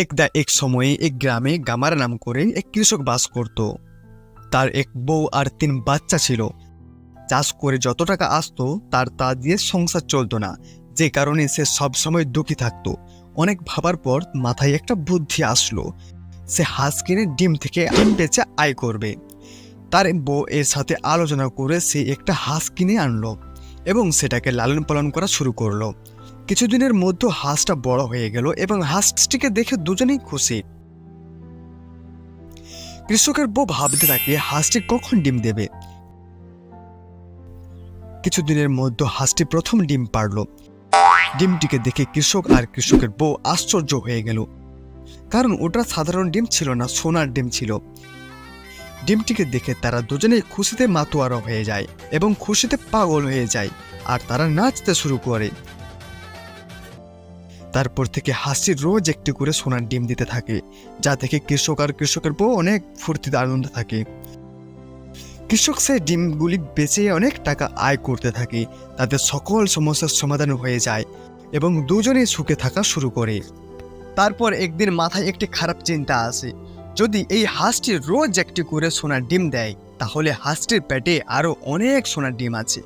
এক সময়ে এক গ্রামে গামারা নাম করে এক কৃষক বাস করত। তার এক বউ আর 3 বাচ্চা ছিল। চাষ করে যত টাকা আসতো তার তা দিয়ে সংসার চলতো না, যে কারণে সে সবসময় দুঃখী থাকতো। অনেক ভাবার পর মাথায় একটা বুদ্ধি আসলো, সে হাঁস কিনে ডিম থেকে ডিম বেচে আয় করবে। তার বউ এর সাথে আলোচনা করে সে একটা হাঁস কিনে আনলো এবং সেটাকে লালন পালন করা শুরু করলো। কিছুদিনের মধ্যে হাঁসটা বড় হয়ে গেল এবং হাঁসটিকে দেখে দুজনেই খুশি। কৃষকের বউ ভাবতে থাকে হাঁসটি কখন ডিম দেবে। কিছুদিনের মধ্যে হাঁসটি প্রথম ডিম পারল। ডিমটিকে দেখে কৃষক আর কৃষকের বউ আশ্চর্য হয়ে গেল, কারণ ওটা সাধারণ ডিম ছিল না, সোনার ডিম ছিল। ডিমটিকে দেখে তারা দুজনেই খুশিতে মাতোয়ারা হয়ে যায় এবং খুশিতে পাগল হয়ে যায়, আর তারা নাচতে শুরু করে। তারপর থেকে হাঁসটি রোজ একটি করে সোনার ডিম দিতে থাকে, যা থেকে কৃষক আর কৃষকের বউ অনেক ফুর্তিতে আনন্দে থাকে। কৃষক সেই ডিমগুলি বেচে অনেক টাকা আয় করতে থাকে, তাদের সকল সমস্যার সমাধান হয়ে যায় এবং দুজনেই সুখে থাকা শুরু করে। তারপর একদিন মাথায় একটি খারাপ চিন্তা আসে, যদি এই হাঁসটি রোজ একটি করে সোনার ডিম দেয় তাহলে হাঁসটির পেটে আরো অনেক সোনার ডিম আছে।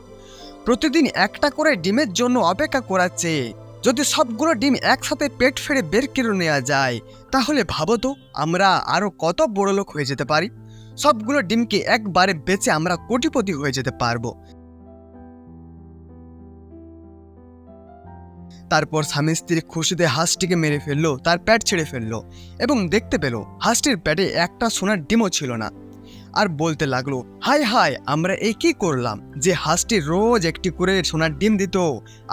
প্রতিদিন একটা করে ডিমের জন্য অপেক্ষা করার চেয়ে যদি সবগুলো ডিম একসাথে পেট ফেড়ে বের করে নেওয়া যায়, তাহলে ভাবো তো আমরা আরো কত বড় লোক হয়ে যেতে পারি। সবগুলো ডিমকে একবারে বেচে আমরা কোটিপতি হয়ে যেতে পারবো। তারপর স্বামী স্ত্রী খুশিতে হাঁসটিকে মেরে ফেললো, তার পেট ছেড়ে ফেললো এবং দেখতে পেল হাঁসটির পেটে একটা সোনার ডিমও ছিল না। আর বলতে লাগলো, হায় হায়, আমরা এই কি করলাম যে হাঁসটি রোজ একটি করে সোনার ডিম দিত,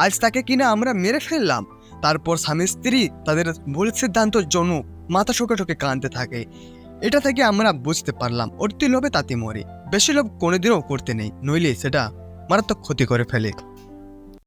আজ তাকে কিনা আমরা মেরে ফেললাম। তারপর স্বামী স্ত্রী তাদের ভুল সিদ্ধান্তের জন্য মাথা ঠোকে ঠোকে কাঁদতে থাকে। এটা থেকে আমরা বুঝতে পারলাম অতি লোভে তাতে মরে, বেশি লোভ কোনোদিনও করতে নেই, নইলে সেটা মারাত্মক ক্ষতি করে ফেলে।